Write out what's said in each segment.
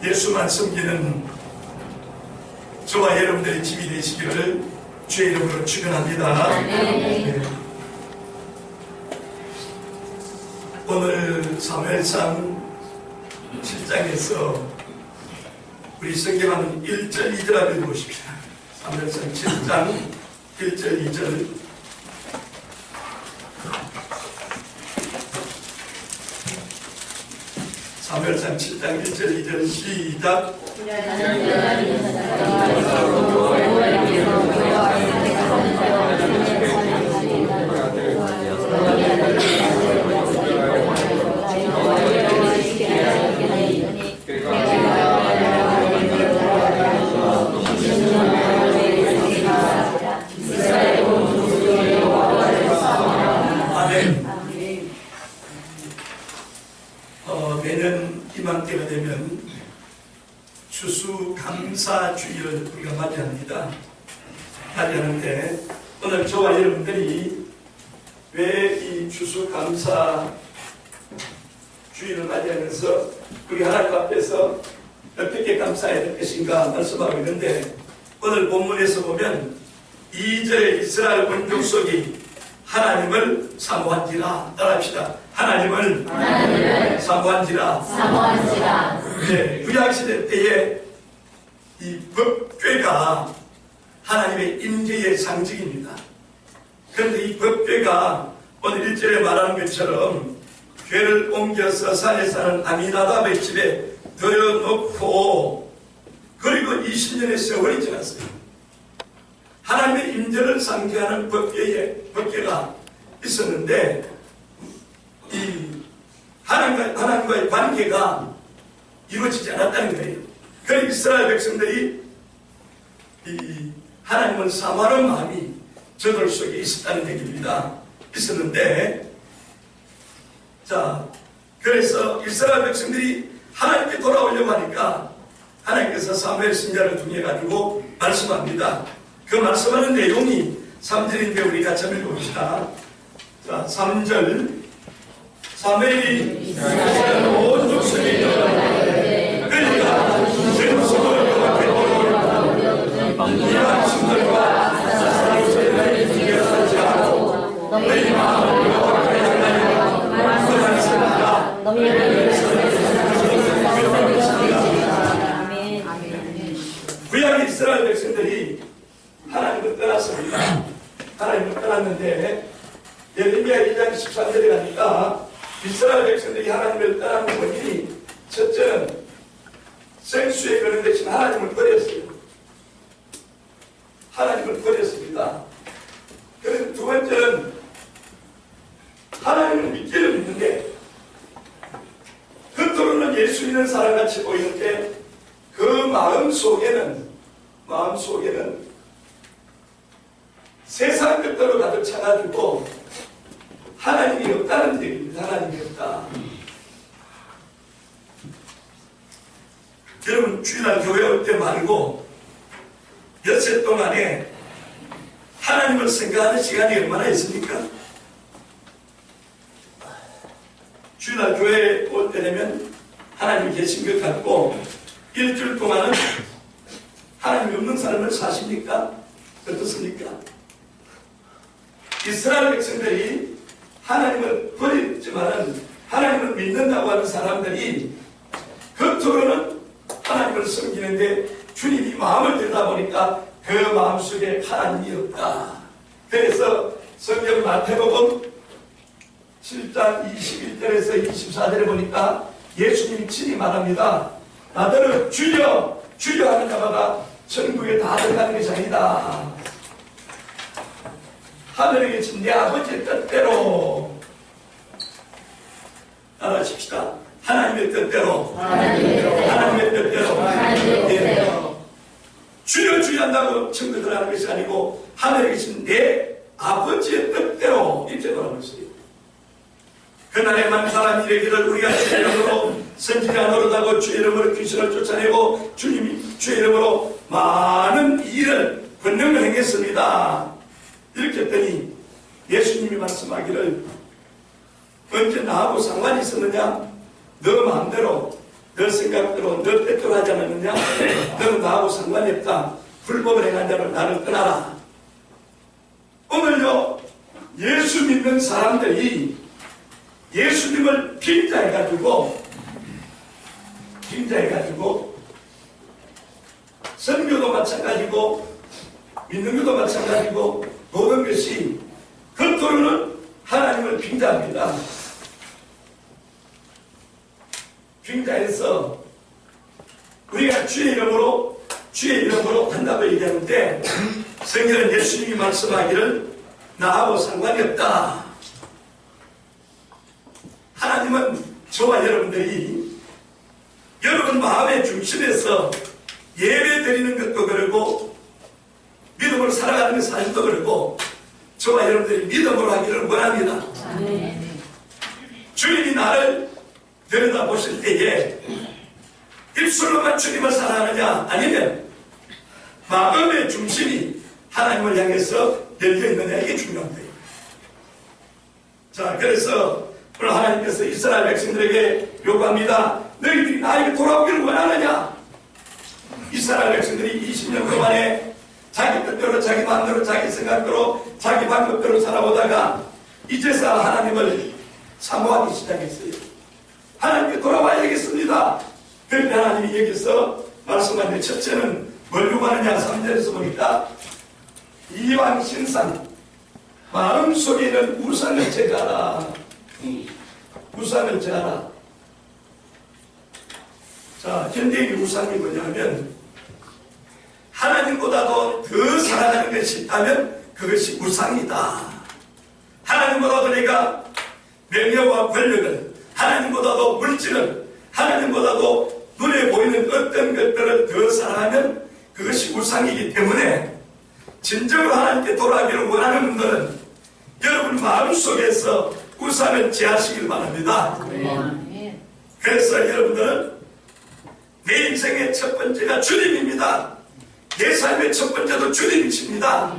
예수만 섬기는 저와 여러분들의 집이 되시기를 주의 이름으로 축원합니다. 네. 오늘 사무엘상 7장에서 우리 성경하는 1절 2절 앞에 보십시다. 사무엘상 7장 1절 2절. 사무엘상 7장 1절 2절 시작. 매년 이맘때가 되면 추수감사주의를 우리가 맞이합니다. 맞이하는데 오늘 저와 여러분들이 왜 이 추수감사주의를 맞이하면서 우리 하나님 앞에서 어떻게 감사해야 될 것인가 말씀하고 있는데, 오늘 본문에서 보면 2절에 이스라엘 원족 속이 하나님을 사모한지라. 따라합시다. 하나님을 사모한지라. 네, 구약시대 때에 이 법궤가 하나님의 임재의 상징입니다. 그런데 이 법궤가 오늘 1절에 말하는 것처럼 궤를 옮겨서 산에 사는 아미나답의 집에 들여놓고 그리고 20년의 세월이 지났어요. 하나님의 임재를 상징하는 법궤가 있었는데 이 하나님과의 관계가 이루어지지 않았다는 거예요. 그러니까 이스라엘 백성들이 이 하나님을 사모하는 마음이 저들 속에 있었다는 얘기입니다. 있었는데, 자, 그래서 이스라엘 백성들이 하나님께 돌아오려고 하니까 하나님께서 사무엘 선지자를 통해가지고 말씀합니다. 그 말씀하는 내용이 3절인데 우리 같이 한번 읽어봅시다. 자, 3절. 사무엘이 이스라엘 온 족속에 이르되 그러니까 전속을 여호와께 돌아오려고 이러한 신들과 사사로서를 죽여서지 않고 너희 마음을 여호와께 향하여 말씀하셨습니다. 구약 이스라엘 백성들이 하나님을 떠났습니다. 하나님을 떠났는데 예레미야 1장 13절에 가니까 이스라엘 백성들이 하나님을 떠나는 원인이, 첫째는 생수에 그런 대신 하나님을 버렸어요. 하나님을 버렸습니다. 그리고 두 번째는 하나님을 믿기를 믿는데 겉으로는 예수 믿는 사람같이 보이는데 그 마음 속에는 세상 것대로 가득 차가지고 하나님이 없다는 얘기입니다. 하나님이 없다. 여러분, 주일날 교회 올 때 말고 엿새 동안에 하나님을 생각하는 시간이 얼마나 있습니까? 주일날 교회에 올 때 되면 하나님이 계신 것 같고 일주일 동안은 하나님이 없는 삶을 사십니까? 어떻습니까? 이스라엘 백성들이 하나님을 버렸지만 하나님을 믿는다고 하는 사람들이 겉으로는 하나님을 섬기는데 주님이 마음을 들여다보니까 그 마음속에 하나님이 없다. 그래서 성경 마태복음 7장 21절에서 24절에 보니까 예수님이 친히 말합니다. 나더러 주여 주여 하는 자마다 천국에 다 들어가는 것이 아니다. 하늘에 계신 내 아버지의 뜻대로, 따라하십시다. 하나님의 뜻대로. 하나님의 뜻대로. 주여 주여 한다고 천국 들어가는 것이 아니고 하늘에 계신 내 아버지의 뜻대로 이렇게 말하고 있어요. 그날에만 사람이 이르기를 우리가 주의 이름으로 선지자 노릇하고 주의 이름으로 귀신을 쫓아내고 주님이 주의 이름으로 많은 일을 권능을 행했습니다. 이렇게 했더니 예수님이 말씀하기를 언제 나하고 상관이 있었느냐? 너 마음대로 너 생각대로 너 뜻대로 하지 않았느냐? 너는 나하고 상관이 없다. 불법을 행한 자는 나를 떠나라. 오늘요, 예수 믿는 사람들이 예수님을 빙자해가지고 선교도 마찬가지고 믿는 것도 마찬가지고 모든 것이 겉으로는 하나님을 빙자합니다. 빙자해서 우리가 주의 이름으로 한다고 얘기하는데 성경은 예수님이 말씀하기를 나하고 상관이 없다. 하나님은 저와 여러분들이 여러분 마음의 중심에서 예배 드리는 것도 그러고 믿음으로 살아가는 것 사실도 그러고 저와 여러분들이 믿음으로 하기를 원합니다. 주님이 나를 들여다보실 때에 입술로만 주님을 사랑하느냐 아니면 마음의 중심이 하나님을 향해서 열려있느냐 이게 중요한 거예요. 자, 그래서 오늘 하나님께서 이스라엘 백성들에게 요구합니다. 너희들이 나에게 돌아오기를 원하느냐? 이스라엘 백성들이 20년 동안에 자기 뜻대로 자기 마음대로 자기 생각대로 자기 방법대로 살아오다가 이제서 하나님을 사모하기 시작했어요. 하나님께 돌아와야 되겠습니다. 그런데 하나님이 여기서 말씀하는데 첫째는 뭘 요구하느냐? 3절에서 보니까 이방 신상 마음속에 있는 우상을 제거하라. 우상을 제거하라. 자, 현대인의 우상이 뭐냐면 하나님보다도 더 사랑하는 것이 있다면 그것이 우상이다. 하나님보다도 내가 명예와 권력을, 하나님보다도 물질을, 하나님보다도 눈에 보이는 어떤 것들을 더 사랑하면 그것이 우상이기 때문에 진정으로 하나님께 돌아가기를 원하는 분들은 여러분 마음속에서 우상을 제하시길 바랍니다. 그래서 여러분들은 내 인생의 첫 번째가 주님입니다. 내 삶의 첫 번째도 주님이십니다.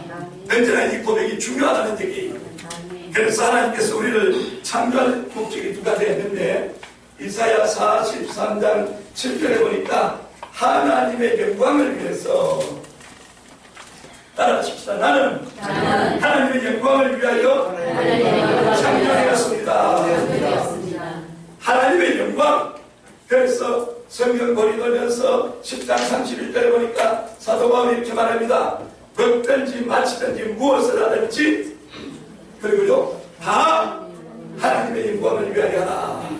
언제나 이 고백이 중요하다는 얘기예요. 그래서 하나님께서 우리를 창조할 목적이 두 가지 했는데 이사야 43장 7절에 보니까 하나님의 영광을 위해서 따라하십시다. 나는 하나님의 영광을 위하여 창조되었습니다. 하나님의 영광. 그래서 성경 고리 돌면서 10장 31절에 보니까 사도 바울이 이렇게 말합니다. 먹든지 마시든지 무엇을 하든지 그리고요 다 하나님의 영광을 위하여 하라.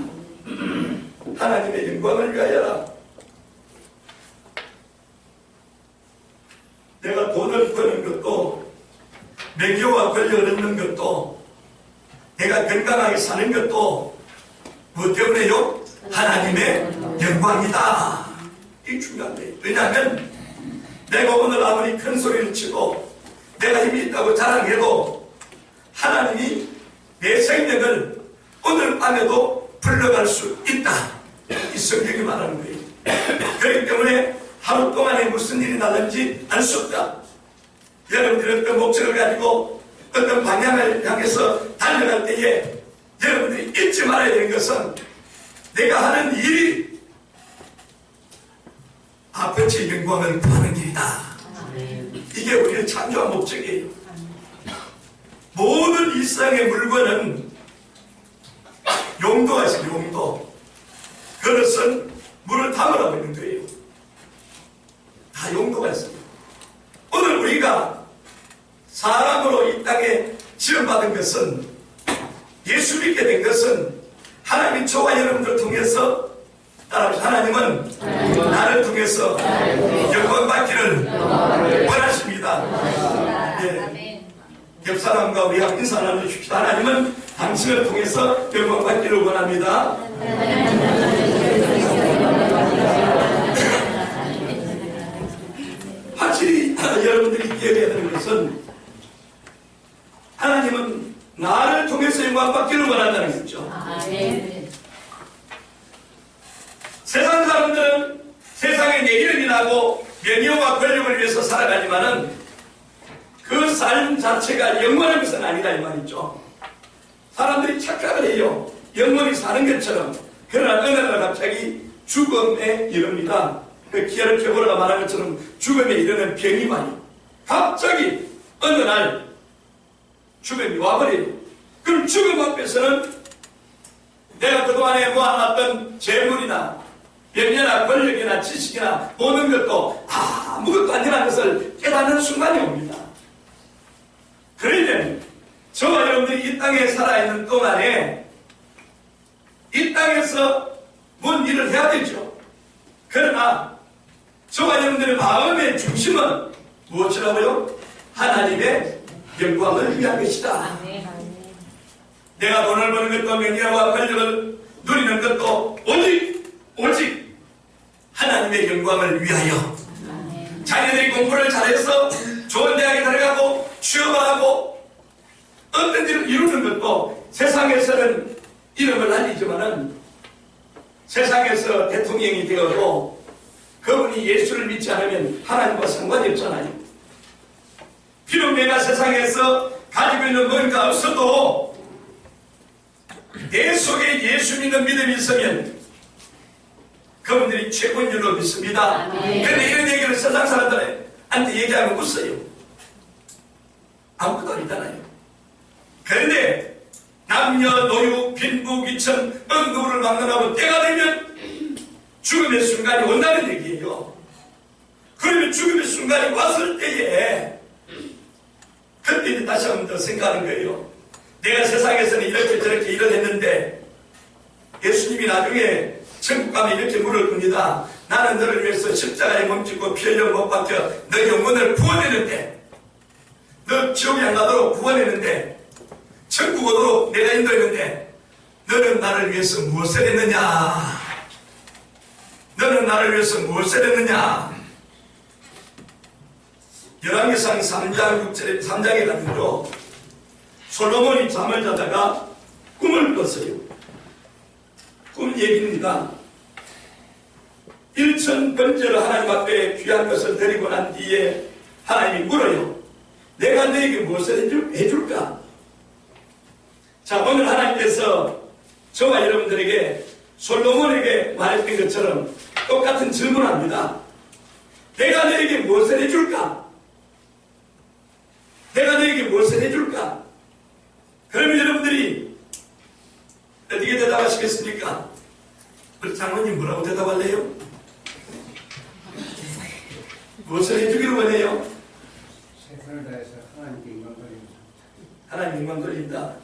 하나님의 영광을 위하여 하라. 내가 돈을 버는 것도 명예와 권력을 얻는 것도 내가 건강하게 사는 것도 뭐 때문에요? 하나님의 영광이다. 이게 중요한데 왜냐하면 내가 오늘 아무리 큰 소리를 치고 내가 힘이 있다고 자랑해도 하나님이 내 생명을 오늘 밤에도 불러갈 수 있다. 이 성경이 말하는 거예요. 그렇기 때문에 하루 동안에 무슨 일이 나든지 알 수 없다. 여러분들이 어떤 목적을 가지고 어떤 방향을 향해서 달려갈 때에 여러분들이 잊지 말아야 되는 것은 내가 하는 일이 아버지의 영광을 구하는 일이다. 이게 우리의 창조한 목적이에요. 모든 일상의 물건은 용도가 있어요. 용도. 그것은 물을 담으라고 있는 거예요. 다 용도가 있습니다. 오늘 우리가 사람으로 이 땅에 지원받은 것은 예수 믿게 된 것은 하나님이 저와 여러분들을 통해서 하나님은 나를 통해서 영광 받기를 원하십니다. 네. 옆 사람과 우리 인사 나누십시다. 하나님은 당신을 통해서 영광 받기를 원합니다. 확실히 여러분들이 기억해야 되는 것은 하나님은 나를 통해서 영광 받기를 원한다는 거죠. 세상 사람들은 세상에 내 이름이 나고 명예와 권력을 위해서 살아가지만은 그 삶 자체가 영원한 것은 아니다 이 말이죠. 사람들이 착각을 해요. 영원히 사는 것처럼. 그러나 어느 날 갑자기 죽음에 이릅니다. 그 키아르 케고라가 말한 것처럼 죽음에 이르는 병이 와요. 갑자기 어느 날 죽음이 와버려요. 그럼 죽음 앞에서는 내가 그동안에 모아놨던 재물이나 명예나 권력이나 지식이나 모든 것도 아무것도 아니라는 것을 깨닫는 순간이 옵니다. 그러려면 저와 여러분들이 이 땅에 살아있는 동안에 이 땅에서 뭔 일을 해야 되죠. 그러나 저와 여러분들의 마음의 중심은 무엇이라고요? 하나님의 영광을 위한 것이다. 내가 돈을 버는 것도 명예와 권력을 누리는 것도 오직 하나님의 영광을 위하여. 자녀들이 공부를 잘해서 좋은 대학에 들어가고 취업을 하고 어떤 일을 이루는 것도 세상에서는 이름을 날리지만은 세상에서 대통령이 되어도 그분이 예수를 믿지 않으면 하나님과 상관이 없잖아요. 비록 내가 세상에서 가지고 있는 뭔가 없어도 내 속에 예수 믿는 믿음이 있으면 그분들이 최고인 줄로 믿습니다. 그런데 이런 얘기를 세상 사람들한테 얘기하면 웃어요. 아무것도 아니잖아요. 그런데 남녀, 노유, 빈부, 귀천, 언노를 막론하고 때가 되면 죽음의 순간이 온다는 얘기예요. 그러면 죽음의 순간이 왔을 때에 그때 다시 한 번 더 생각하는 거예요. 내가 세상에서는 이렇게 저렇게 일을 했는데 예수님이 나중에 천국 가면 이렇게 물을 겁니다. 나는 너를 위해서 십자가에 몸짓고 피 흘려 못 박혀 너 영혼을 구원했는데 너 지옥에 안 가도록 구원했는데 천국 오도록 내가 인도했는데 너는 나를 위해서 무엇을 했느냐? 너는 나를 위해서 무엇을 했느냐? 열왕기상 3장에 가면요 솔로몬이 잠을 자다가 꿈을 꿨어요. 꿈 얘기입니다. 1000번째로 하나님 앞에 귀한 것을 드리고 난 뒤에 하나님이 물어요. 내가 너에게 무엇을 해줄까? 자, 오늘 하나님께서 저와 여러분들에게 솔로몬에게 말했던 것처럼 똑같은 질문을 합니다. 내가 너에게 무엇을 해줄까? 내가 너에게 무엇을 해줄까? 그러면 여러분들이 어떻게 대답하시겠습니까? 우리 장로님 뭐라고 대답할래요? 무엇을 해주기를 원해요? 최선을 다해서 하나님께 영광 돌립니다. 하나님 영광 돌린다.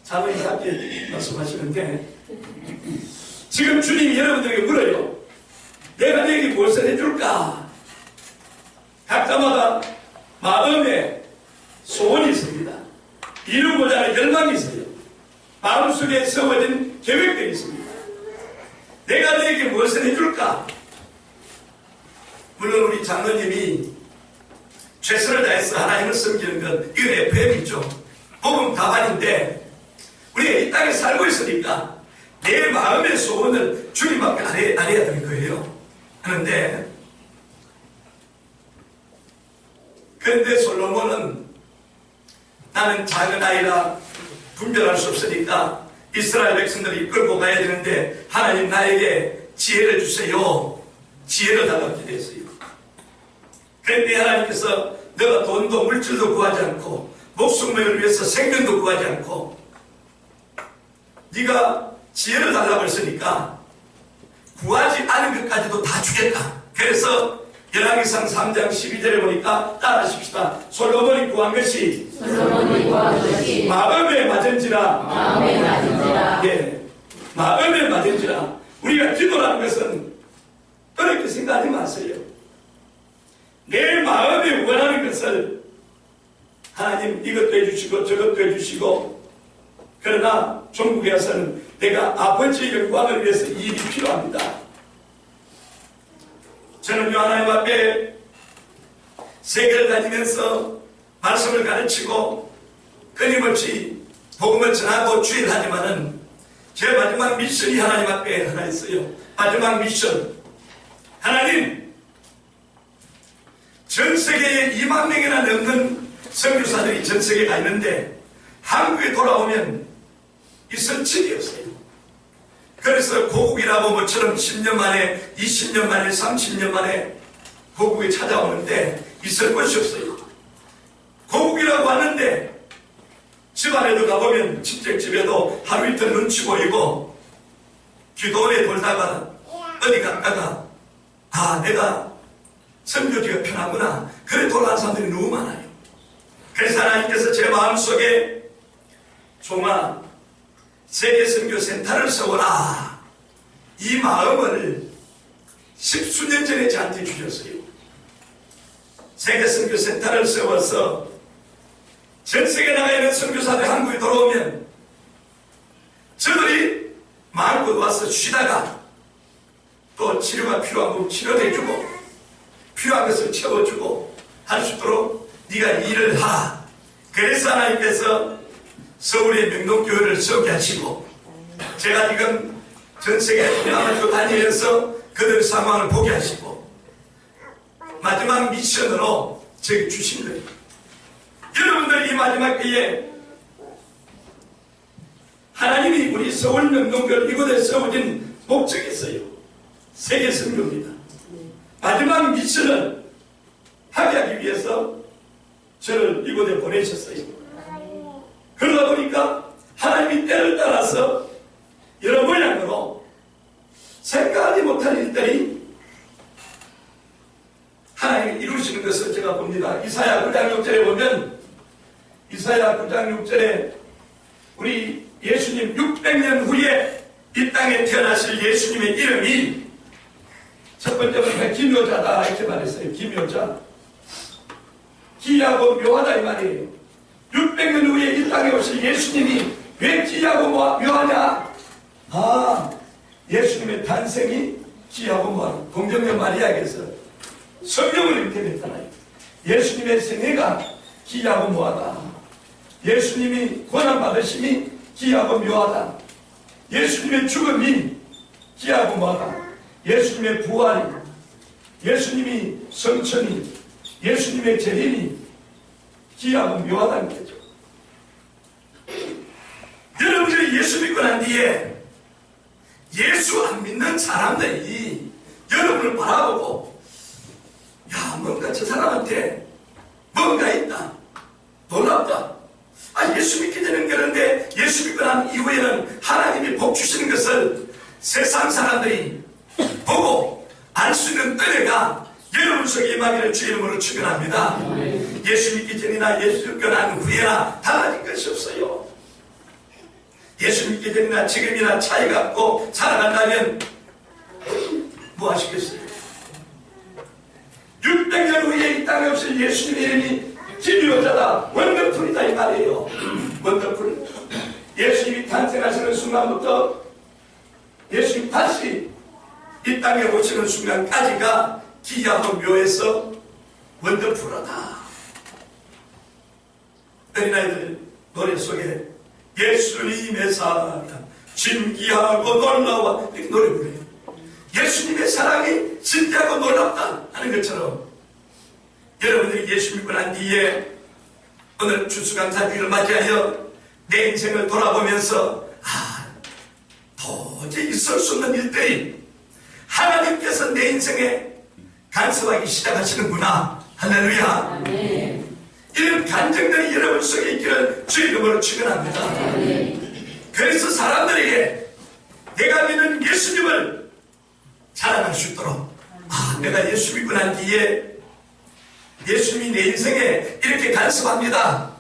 장로님 함께 말씀하시는데 지금 주님이 여러분들에게 물어요. 내가 너에게 무엇을 해줄까? 각자마다 마음에 소원이 있습니다. 이루고자 하는 열망이 있어요. 마음속에 세워진 계획들이 있습니다. 내가 너에게 무엇을 해줄까? 물론 우리 장로님이 최선을 다해서 하나님을 섬기는 건 이건 FM이죠. 복음 다반인데 우리가 이 땅에 살고 있으니까 내 마음의 소원을 주님 앞에 안 해야 되는 거예요. 그런데 솔로몬은 나는 작은 아이라 분별할 수 없으니까 이스라엘 백성들이 이끌고 가야 되는데 하나님 나에게 지혜를 주세요. 지혜를 달라고 기도했어요. 그런데 하나님께서 너가 돈도 물질도 구하지 않고 목숨을 위해서 생명도 구하지 않고 네가 지혜를 달라고 했으니까 구하지 않은 것까지도 다 주겠다. 그래서 열왕기상 3장 12절에 보니까 따라하십시다. 솔로몬이 구한 것이 마음에 맞은지라. 예, 마음에 맞은지라. 우리가 기도라는 것은 어렵게 생각하지 마세요. 내 마음에 원하는 것을 하나님 이것도 해주시고 저것도 해주시고, 그러나 종국에 와서는 내가 아버지의 영광을 위해서 이 일이 필요합니다. 저는 하나님 앞에 세계를 다니면서 말씀을 가르치고 끊임없이 복음을 전하고 주일하지만은 제 마지막 미션이 하나님 앞에 하나 있어요. 마지막 미션. 하나님, 전 세계에 2만 명이나 넘는 선교사들이 전 세계에 가 있는데 한국에 돌아오면 이 선친이었어요. 그 그래서 고국이라고 모처럼 10년 만에 20년 만에 30년 만에 고국에 찾아오는데 있을 곳이 없어요. 고국이라고 하는데 집안에도 가보면 친척집에도 하루 이틀 눈치 보이고 기도원에 돌다가 어디 갔다가 내가 선교지가 편하구나 그래 돌아간 사람들이 너무 많아요. 그래서 하나님께서 제 마음속에 종아 세계선교센터를 세워라 이 마음을 10수년 전에 저한테 주셨어요. 세계선교센터를 세워서 전세계에 나가 있는 선교사들이 한국에 돌아오면 저들이 마음껏 와서 쉬다가 또 치료가 필요한 거 치료해주고 필요한 것을 채워주고 할 수 있도록 네가 일을 하라. 그래서 하나님께서 서울의 명동교회를 세우게 하시고 제가 지금 전세계 동남아시아 다니면서 그들 상황을 보게 하시고 마지막 미션으로 저기 주신 거예요. 여러분들 이 마지막 때에 하나님이 우리 서울 명동교회 이곳에 세워진 목적이 있어요. 세계 선교입니다. 마지막 미션을 하게 하기 위해서 저를 이곳에 보내셨어요. 그러다 보니까 하나님이 때를 따라서 여러 모양으로 생각하지 못한 일들이 하나님이 이루시는 것을 제가 봅니다. 이사야 9장 6절에 보면 이사야 9장 6절에 우리 예수님 600년 후에 이 땅에 태어나실 예수님의 이름이 첫 번째 보니까 기묘자다 이렇게 말했어요. 기묘자. 기이하고 묘하다 이 말이에요. 600년 후에 이 땅에 오실 예수님이 왜 기이하고 묘하냐? 예수님의 탄생이 기이하고 묘하다. 동정녀 마리아에게서 성령을 읽게 됐잖아요. 예수님의 생애가 기이하고 묘하다. 예수님이 고난받으심이 기이하고 묘하다. 예수님의 죽음이 기이하고 묘하다. 예수님의 부활이, 예수님이 성천이, 예수님의 재림이 기이하고 묘하다는 거죠. 여러분들이 예수 믿고 난 뒤에 예수 안 믿는 사람들이 여러분을 바라보고 뭔가 저 사람한테 뭔가 있다. 놀랍다. 예수 믿게 되는 거는데 예수 믿고 난 이후에는 하나님이 복 주시는 것을 세상 사람들이 보고 알 수 있는 은혜가 여러분 속에 임하기를 주 이름으로 축원합니다. 예수 믿기 전이나 예수 믿고 난 후에나 달라진 것이 없어요. 예수 믿기 전이나 지금이나 차이가 없고 살아간다면 뭐 하시겠어요? 600년 후에 이 땅에 없을 예수님의 이름이 기묘자다, 원더풀이다 이 말이에요. 원더풀. 예수님이 탄생하시는 순간부터 예수님 다시 이 땅에 오시는 순간까지가 기이하고 묘해서 원더풀하다. 어린아이들 노래 속에 예수님의 사랑 진기하고 놀라워 이렇게 노래 부르요. 예수님의 사랑이 진지하고 놀랍다 하는 것처럼 여러분들이 예수 믿고 난 뒤에 오늘 추수감사주일을 맞이하여 내 인생을 돌아보면서 도저히 있을 수 없는 일들이 하나님께서 내 인생에 간섭하기 시작하시는구나. 할렐루야. 이런 감정들이 여러분 속에 있기를 주 이름으로 축원합니다. 그래서 사람들에게 내가 믿는 예수님을 자랑할 수 있도록 내가 예수 믿고 난 뒤에 예수님이 내 인생에 이렇게 간섭합니다.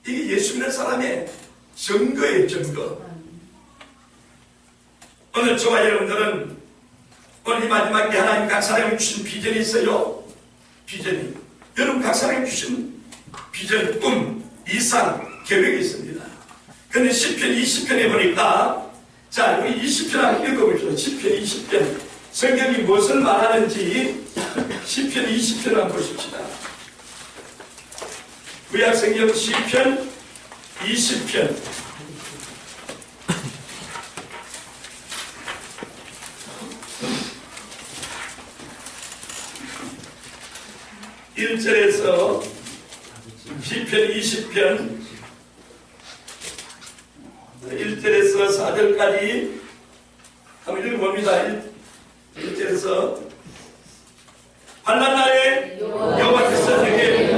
이게 예수 믿는 사람의 증거예요. 증거. 오늘 저와 여러분들은 오늘 이 마지막에 하나님 각 사람이 주신 비전이 있어요. 비전이. 여러분 각 사람이 주신 비전, 꿈, 이상, 계획이 있습니다. 근데 10편, 20편에 보니까 자, 우리 20편 한번 읽어보시죠. 10편, 20편. 성경이 무엇을 말하는지 10편, 20편 한번 보십시다. 구약성경 10편, 20편. 1절에서 10편, 20편 1절에서 1절에서 4절까지 한번 읽어봅니다. 1절에서 환난 날에 여호와께서 내게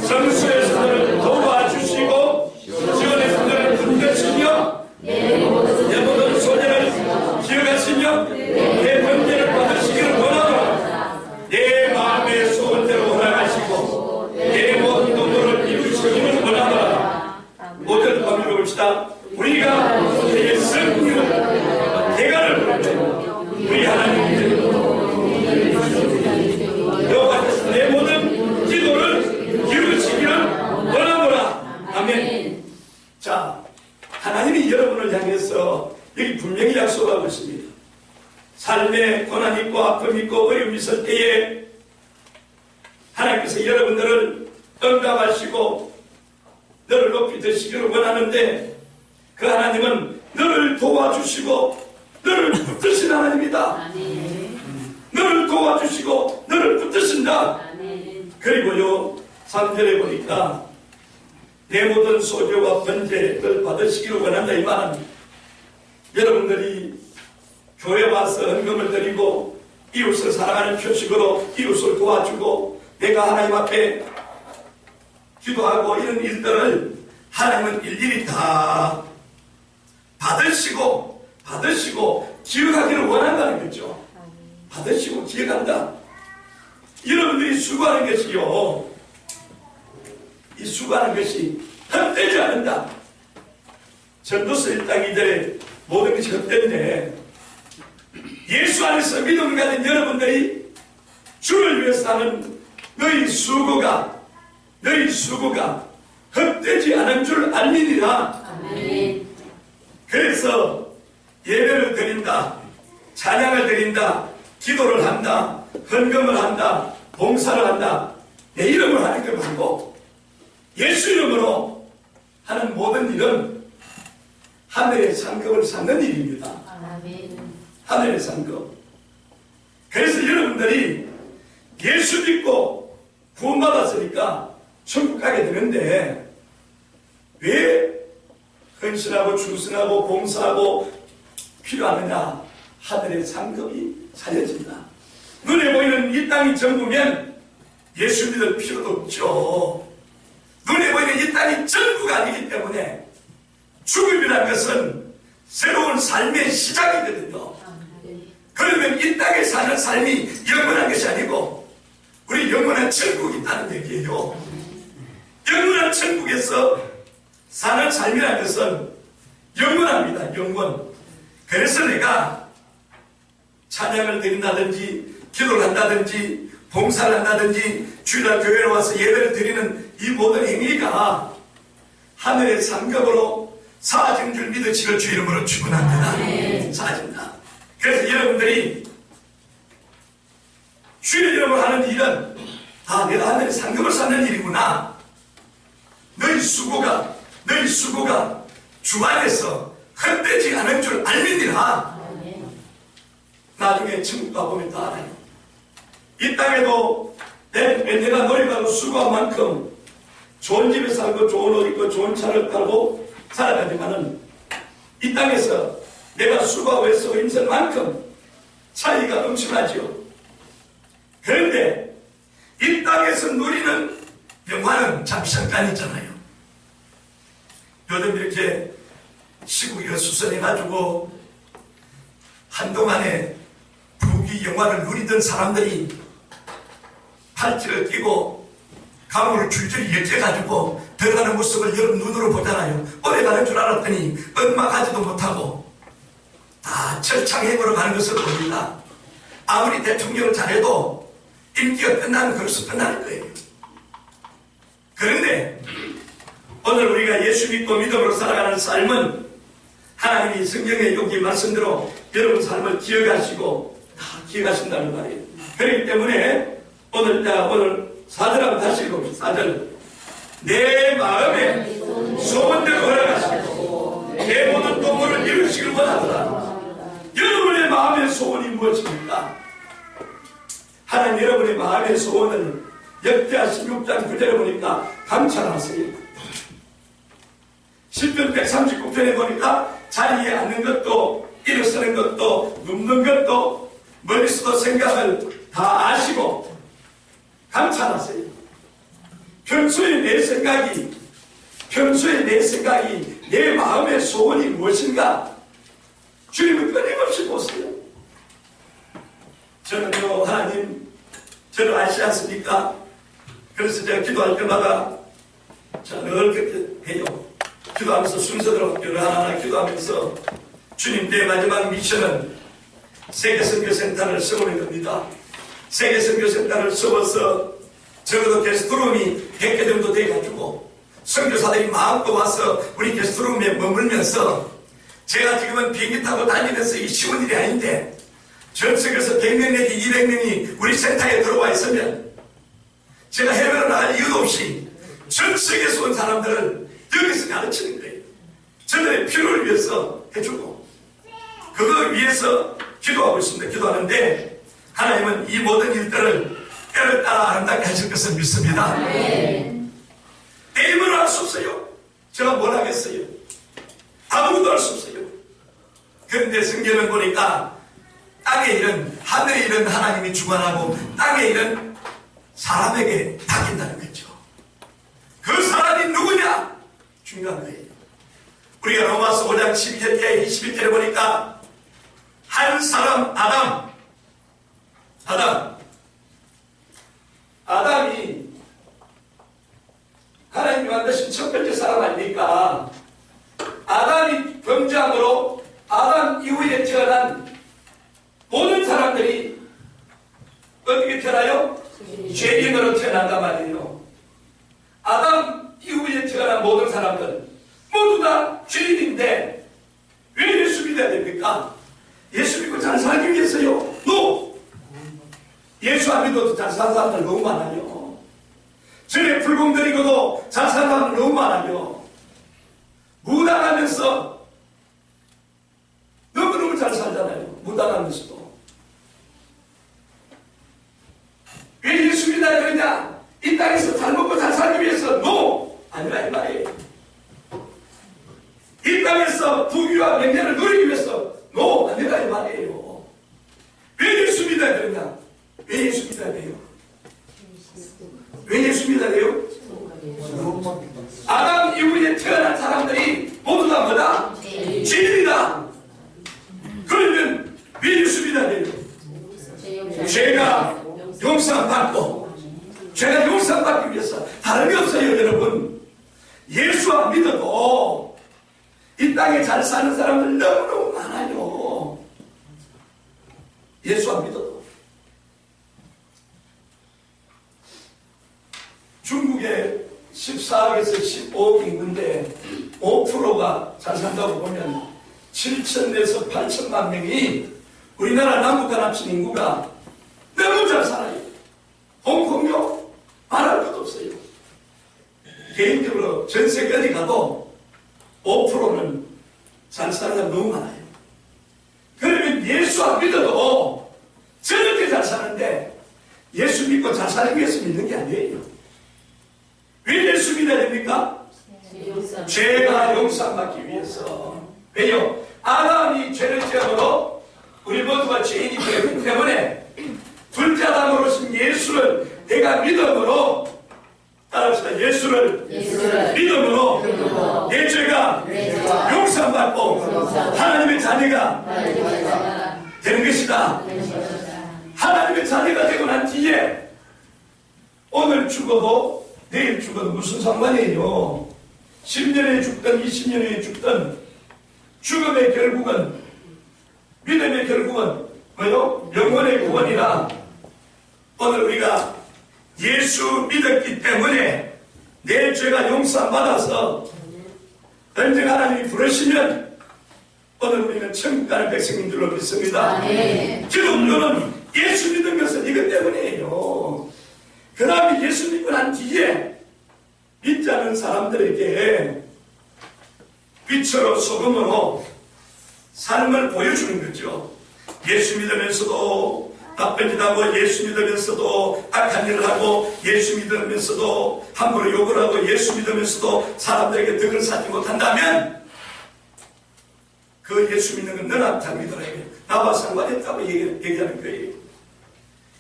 성수에서 너를 도와주시고 지원에서 너를 붙드시며 내 모든 소재를 기억하시며 내 번제를 받으시기를 원하노라. 내 마음의 소원대로 허락하시고 내 모든 동물을 이루시기를 원하노라. 5절 한번 읽어봅시다. 우리가 그의 성령 대가를 부르며 우리 하나님 여호와께서 내 모든 기도를 이루시기를 원하노라. 아멘. 자, 하나님이 여러분을 향해서 여기 분명히 약속하고 있습니다. 삶에 고난 있고 아픔 있고 어려움 있을 때에 하나님께서 여러분들을 응답하시고 너를 높이 드시기를 원하는데 그 하나님은 너를 도와주시고 너를 붙드신 하나님이다. 너를 도와주시고 너를 붙드신다. 그리고요 3절에 보니까 내 모든 소교와 번제를 받으시기를 원한다. 이 말은 여러분들이 교회 와서 헌금을 드리고 이웃을 사랑하는 표식으로 이웃을 도와주고 내가 하나님 앞에 기도하고 이런 일들을 하나님은 일일이 다 받으시고 기억하기를 원한다는 거죠. 받으시고 기억한다. 여러분들이 수고하는 것이요, 이 수고하는 것이 헛되지 않는다. 전도서 1장 2절에 모든 것이 헛된데 예수 안에서 믿음을 가진 여러분들이 주를 위해서 하는 너희 수고가 헛되지 않은 줄 알미니라. 아멘. 그래서 예배를 드린다, 찬양을 드린다, 기도를 한다, 헌금을 한다, 봉사를 한다, 내 이름으로 하는 것 말고 예수 이름으로 하는 모든 일은 하늘의 상급을 쌓는 일입니다. 아멘. 하늘의 상급. 그래서 여러분들이 예수 믿고 구원받았으니까 천국 가게 되는데 왜 헌신하고 충성하고 봉사하고 필요하느냐? 하늘의 상급이 살려진다. 눈에 보이는 이 땅이 전부면 예수 믿을 필요도 없죠. 눈에 보이는 이 땅이 전부가 아니기 때문에 죽음이라는 것은 새로운 삶의 시작이거든요. 그러면 이 땅에 사는 삶이 영원한 것이 아니고 우리 영원한 천국이 있다는 얘기예요. 영원한 천국에서 사는 삶이라는 것은 영원합니다. 영원. 그래서 내가 찬양을 드린다든지 기도를 한다든지 봉사를 한다든지 주일날 교회에 와서 예배를 드리는 이 모든 행위가 하늘의 상급으로 사아진 줄 믿으시길 주 이름으로 축원합니다. 사아진다. 그래서 여러분들이 주의 이름으로 하는 일은 내가 하늘의 상급을 쌓는 일이구나. 너희 수고가 주 안에서 헛되지 않은 줄 알미니라. 나중에 천국 가보면 다 알아요. 이 땅에도 내가 노력하고 수고한 만큼 좋은 집에 살고 좋은 옷 입고 좋은 차를 타고 살아가지만은 이 땅에서 내가 수고하고 애쓰고 힘쓴 만큼 차이가 엄청나죠. 그런데 이 땅에서 누리는 영화는 잠시 잠깐이잖아요. 요즘 이렇게 시국이 수선해가지고 한동안에 부귀 영화를 누리던 사람들이 팔찌를 끼고 가문을 줄줄이 엮여가지고 들어가는 모습을 여러분 눈으로 보잖아요. 오래 가는 줄 알았더니 얼마 가지도 못하고 다 철창행으로 가는 것을 봅니다. 아무리 대통령을 잘해도 임기가 끝나면 거기서 끝나는 거예요. 그런데 오늘 우리가 예수 믿고 믿음으로 살아가는 삶은 하나님이 성경의 여기 말씀대로 여러분 삶을 기억하시고 다 기억하신다는 말이에요. 그렇기 때문에 오늘 4절 한번 다시 읽어봅시다. 4절. 내 마음에 소원대로 허락하시고 내 모든 도모를 이루시길 원하더라. 여러분의 마음의 소원이 무엇입니까? 하나님 여러분의 마음의 소원을 역대하 16장 9절에 보니까 감찰하세요. 10편 139편에 보니까 자리에 앉는 것도 일어서는 것도 눕는 것도 머릿속 생각을 다 아시고 감찰하세요. 평소에 내 생각이 내 마음의 소원이 무엇인가 주님을 끊임없이 보세요. 저는요, 하나님 저를 아시지 않습니까? 그래서 제가 기도할 때마다 늘 그렇게 해요. 기도하면서 순서대로 하나하나 기도하면서 주님, 내 마지막 미션은 세계선교센터를 세우는 겁니다. 세계선교센터를 세워서 적어도 게스트룸이 100개 정도 돼가지고 선교사들이 마음껏 와서 우리 게스트룸에 머물면서 제가 지금은 비행기 타고 다니면서 이게 쉬운 일이 아닌데 전 세계에서 100명 내지 200명이 우리 센터에 들어와 있으면 제가 해외로 나갈 이유도 없이 전 세계에서 온 사람들을 여기서 가르치는 거예요. 저들의 필요를 위해서 해주고 그걸 위해서 기도하고 있습니다. 기도하는데 하나님은 이 모든 일들을 때를 따라 아름답게 하실 것을 믿습니다. 내 힘으로 할 수 없어요. 제가 뭘 하겠어요? 아무것도 할 수 없어요. 그런데 성경을 보니까 땅의 일은 하늘의 일은 하나님이 주관하고 땅의 일은 사람에게 맡긴다는 거죠. 그 사람이 누구냐? 중요한 거예요. 우리가 로마서 5장 12절에 21절에 보니까 한 사람 아담이 하나님이 만드신 첫 번째 사람 아닙니까? 아담이 범죄함으로 아담 이후에 태어난 모든 사람들이 어떻게 태어나요? 죄인으로 태어난단 말이에요. 아담 이후에 태어난 모든 사람들 모두 다 죄인인데 왜 예수 믿어야 됩니까? 예수 믿고 잘 살기 위해서요? No! 예수 안 믿어도 잘 사는 사람들 너무 많아요. 전에 불공들이고도 잘 사는 사람들 너무 많아요. 무당하면서 너무너무 잘 살잖아요. 무당하면서도. 왜 예수 믿어야 되느냐? 이 땅에서 잘 먹고 잘 살기 위해서 no! 아니라 이 말이에요. 이 땅에서 부귀와 명예를 누리기 위해서 no! 아니라 이 말이에요. 왜 예수 믿어야 되느냐? 왜 예수 믿어야 돼요? 왜 예수 믿어야 돼요? 아담 이후에 태어난 사람들이 모두 다 뭐다? 죄인이다. 그러면 왜 예수 믿어야 돼요? 죄가 용서받고 죄가 용서받기 위해서 다름이 없어요. 여러분, 예수 안 믿어도 이 땅에 잘 사는 사람들 너무너무 많아요. 예수 안 믿어도. 중국에 14억에서 15억 인구인데 5%가 잘 산다고 보면 7천에서 8천만 명이 우리나라 남북한 합친 인구가 너무 잘 살아요. 홍콩요? 말할 것도 없어요. 개인적으로 전 세계 어디 가도 5%는 잘 사는 사람 너무 많아요. 그러면 예수 안 믿어도 저렇게 잘 사는데 예수 믿고 잘 살기 위해서 믿는 게 아니에요. 왜 예수 믿어야 됩니까? 죄가 용서받기 위해서. 왜요? 아담이 죄를 지음으로 우리 모두가 죄인이 되기 때문에 둘째 아담으로 오신 예수를 내가 믿음으로 따라합시다. 예수를 믿음으로 내 죄가 용서받고 하나님의 자녀가 되는 것이다. 하나님의 자녀가 되고 난 뒤에 오늘 죽어도 내일 죽어도 무슨 상관이에요? 10년에 죽든 20년에 죽든 죽음의 결국은, 믿음의 결국은 뭐요? 영혼의 구원이라. 오늘 우리가 예수 믿었기 때문에 내 죄가 용서받아서 언젠가 하나님이 부르시면 오늘 우리는 천국 가는 백성인 줄로 믿습니다. 기독교는 예수 믿은 것은 이것 때문이에요. 그 다음에 예수 믿고 난 뒤에 믿지 않은 사람들에게 빛으로 소금으로 삶을 보여주는 거죠. 예수 믿으면서도 나쁜 짓 하고 예수 믿으면서도 악한 일을 하고 예수 믿으면서도 함부로 욕을 하고 예수 믿으면서도 사람들에게 덕을 쌓지 못한다면 그 예수 믿는 건 너나 잘 믿어라. 나와 상관없다고 얘기하는 거예요.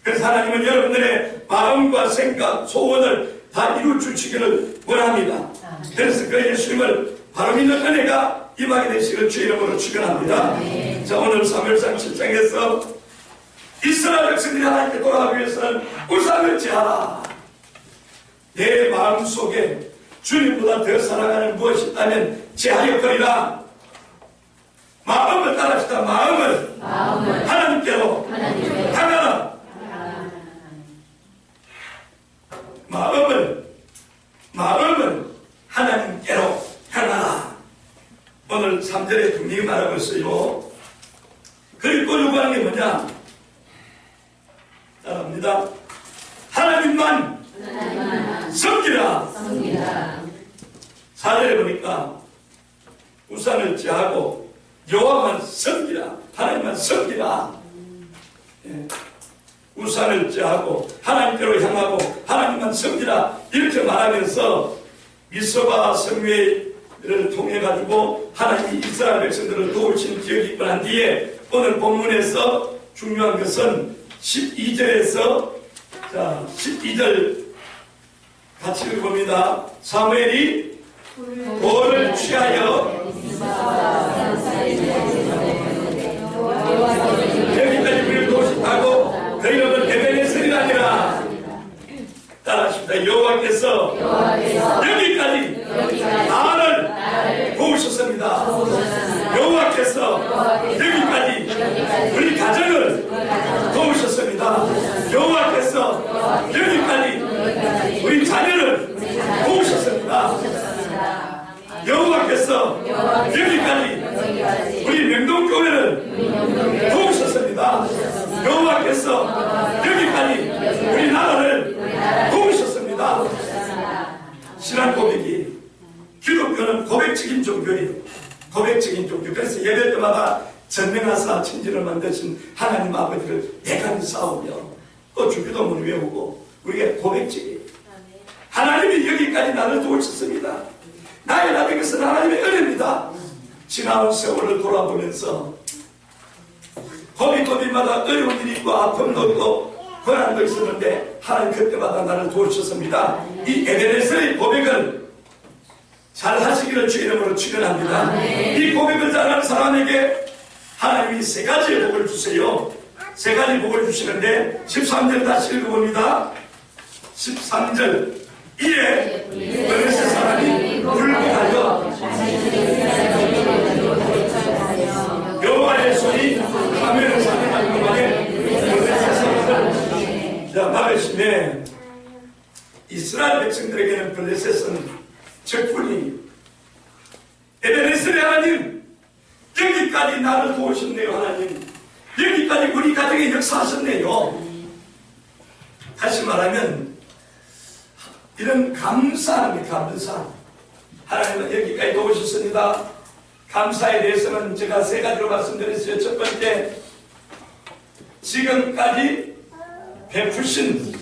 그래서 하나님은 여러분들의 마음과 생각, 소원을 다 이루어 주시기를 원합니다. 그래서 그 예수님을 바로 믿는 은혜가 임하게 되시기를 주의 이름으로 축원합니다. 자, 오늘 사무엘상 7장에서 이스라엘 백성들이 하나님께 돌아가기 위해서는 우상을 제하라. 내 마음속에 주님보다 더 사랑하는 무엇이 있다면 제하여 버리라. 마음을 따라합시다. 마음을 하나님께로 향하라. 마음을 하나님께로 향하라. 오늘 3절에 분명히 말하고 있어요. 그리고 요구하는 게 뭐냐? 따라합니다. 하나님만 섬기라. 4절에 보니까 우상을 제하고 여호와만 섬기라. 하나님만 섬기라. 예. 우상을 제하고 하나님께로 향하고 하나님만 섬기라. 이렇게 말하면서 미스바 성회를 통해 가지고 하나님이 이스라엘 백성들을 도우신 기억이 있고 난 뒤에 오늘 본문에서 중요한 것은 12절에서 자 12절 같이 읽어봅니다. 사무엘이 돌을 취하여 여기까지 우리를 도우셨다고 그 이름은 에베네셀이라니라. 따라하십니다. 여호와께서 여기까지 나를 도우셨습니다. 여호와께서 여기까지 우리 가정을 도우셨습니다. 여호와께서 여기까지 우리 자녀를 도우셨습니다. 여호와께서 여기까지 우리 명동교회를 도우셨습니다. 여호와께서 여기까지 우리 나라를 도우셨습니다. 신앙 고백이 기독교는 고백적인 종교예요. 고백적인 종교. 그래서 예배 때마다 전능하사 천지를 만드신 하나님 아버지를 내가 싸우며 또 주기도문 외우고 우리가 고백적이에요. 하나님이 여기까지 나를 도우셨습니다. 나의 나된 것은 하나님의 은혜입니다. 지나온 세월을 돌아보면서 고비고비마다 어려운 일이 있고 아픔도 있고 고난도 있었는데 하나님 그때마다 나를 도우셨습니다. 이 에베네셀의 고백을 잘 하시기를 주의 이름으로 축원합니다. 이 고백을 잘하는 사람에게 하나님이 세 가지의 복을 주세요. 세 가지 복을 주시는데 13절 다시 읽어봅니다. 13절 이에 블레셋 사람이 불복하여 여호와의 손이 하면을 사냥하는 동안에 블레셋 사람을 막으시매 이스라엘 백성들에게는 블레셋은 적군이 에베네셀의 하나님 여기까지 나를 도우셨네요. 하나님 여기까지 우리 가정에 역사하셨네요. 다시 말하면 이런 감사합니다. 감사. 하나님은 여기까지 도우셨습니다. 감사에 대해서는 제가 세 가지로 말씀드렸어요. 첫 번째, 지금까지 베푸신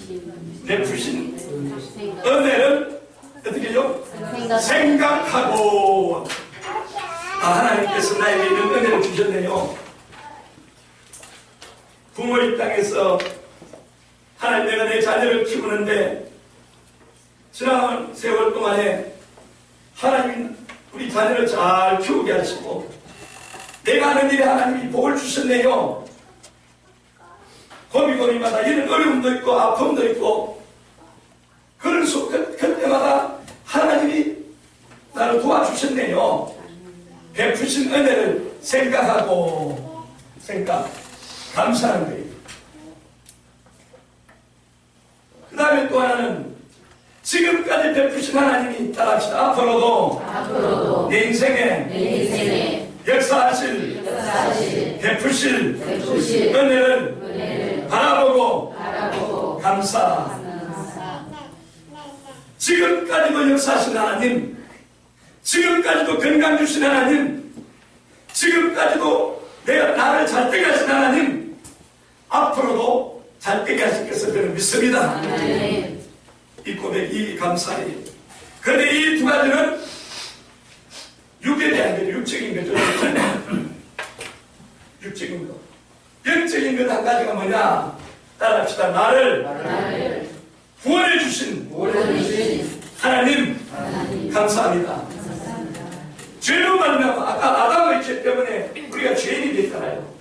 은혜를 어떻게 해요? 생각하고 하나님께서 나에게 이런 은혜를 주셨네요. 부모의 땅에서 하나님 내가 내 자녀를 키우는데 지난 세월 동안에 하나님 우리 자녀를 잘 키우게 하시고 내가 하는 일에 하나님이 복을 주셨네요. 고비고비마다 이런 어려움도 있고 아픔도 있고 그런 그때마다 하나님이 나를 도와주셨네요. 베푸신 은혜를 생각하고 감사하는 거예요. 그 다음에 또 하나는 지금까지 베푸신 하나님이 따라합시다. 앞으로도 내 인생에 역사하실 베푸실 은혜를 바라보고 감사. 지금까지도 역사하신 하나님, 지금까지도 건강 주신 하나님, 지금까지도 나를 잘 떼가신 하나님, 앞으로도 앞으로도 잘 되게 하실 것을 저는 믿습니다. 이 고백이 감사해요. 그런데 이 두 가지는 육에 대한 거죠. 육적인 거죠. 육적인 거. 영적인 것 한 가지가 뭐냐? 따라합시다. 나를 구원해 주신 하나님 감사합니다. 죄로 말미암아 아까 아담의 죄 때문에 우리가 죄인이 됐잖아요.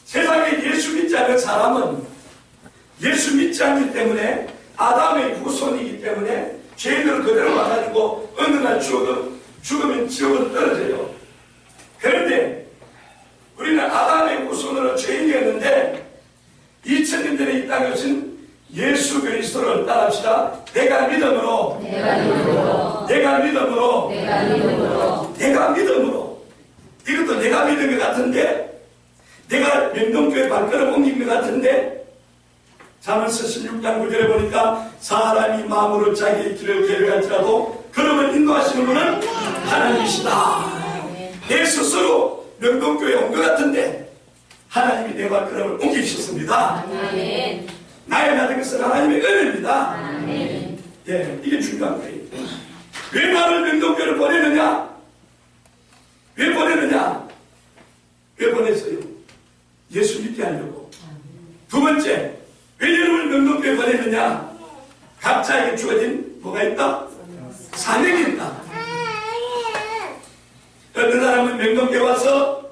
세상에 예수 믿지 않는 사람은 예수 믿지 않기 때문에 아담의 후손이기 때문에 죄인으로 그대로 와가지고 어느 날 죽으면 지옥으로 떨어져요. 그런데 우리는 아담의 후손으로 죄인이었는데 2000년 전에 이 땅에 오신 예수 그리스도를 따라합시다. 내가 믿음으로 이것도 내가 믿은 것 같은데 내가 명동교회 발걸음 옮긴 것 같은데 잠언서 16장 9절에 보니까 사람이 마음으로 자기의 길을 계획할지라도 걸음을 인도하시는 분은 하나님이시다. 내 스스로 명동교회에 온 것 같은데 하나님이 내 발걸음을 옮기셨습니다. 나의 모든 것은 하나님의 은혜입니다. 예, 이게 중요한 거예요. 왜 나를 명동교회를 보내느냐? 왜 보냈어요? 예수 믿게 하려고. 두 번째, 왜 여러분을 명동교회에 보내느냐? 각자에게 주어진 뭐가 있다? 사명이 있다. 어떤 사람은 명동교회 와서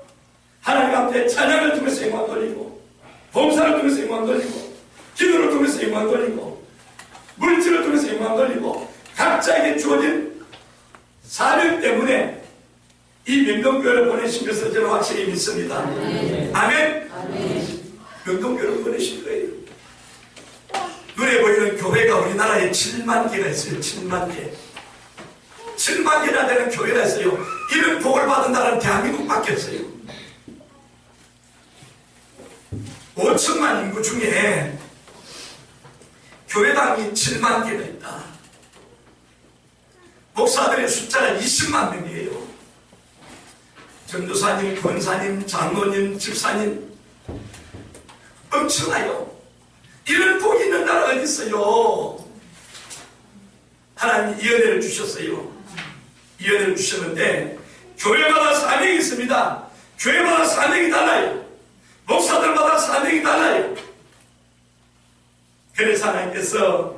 하나님 앞에 찬양을 통해서 영광 돌리고 봉사를 통해서 영광 돌리고 기도를 통해서 영광 돌리고 물질을 통해서 영광 돌리고 각자에게 주어진 사명 때문에 이 명동교회를 보내신 것을 저는 확실히 믿습니다. 아멘. 명동교회를 보내신 거예요. 눈에 보이는 교회가 우리나라에 7만 개가 있어요. 7만 개. 7만 개나 되는 교회가 있어요. 이런 복을 받은 나라는 대한민국밖에 없어요. 5천만 인구 중에 교회당이 7만 개가 있다. 목사들의 숫자가 20만 명이에요. 전도사님, 권사님, 장로님, 집사님 엄청나요. 이런 복이 있는 나라가 어디 있어요? 하나님이 이 은혜를 주셨어요. 이 은혜를 주셨는데 교회마다 사명이 있습니다. 교회마다 사명이 달라요. 목사들마다 사명이 달라요. 그래서 하나님께서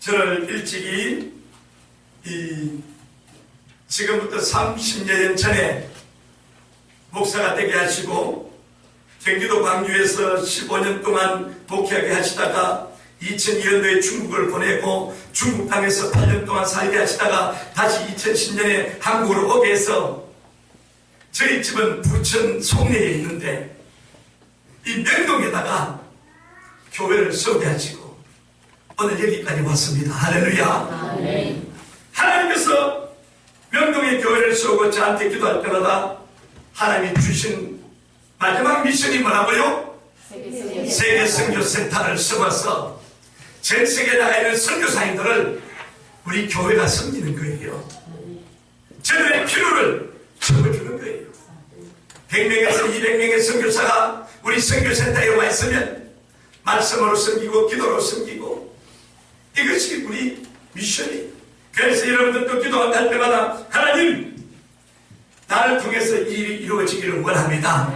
저를 일찍이 지금부터 30년 전에 목사가 되게 하시고 경기도 광주에서 15년 동안 목회하게 하시다가 2002년도에 중국을 보내고 중국 땅에서 8년 동안 살게 하시다가 다시 2010년에 한국으로 오게 해서 저희 집은 부천 송내에 있는데 이 명동에다가 교회를 세우게 하시고 오늘 여기까지 왔습니다. 할렐루야. 아멘. 하나님께서 명동에 교회를 세우고 저한테 기도할 때마다 하나님이 주신 마지막 미션이 뭐라고요? 세계 선교센터를 세워서 전 세계에 나가 있는 선교사님들을 우리 교회가 섬기는 거예요. 저들의 필요를 채워주는 거예요. 100명에서 200명의 선교사가 우리 선교센터에 와 있으면 말씀으로 섬기고 기도로 섬기고 이것이 우리 미션이에요. 그래서 여러분들도 기도할 때마다 하나님 나를 통해서 이 일이 이루어지기를 원합니다.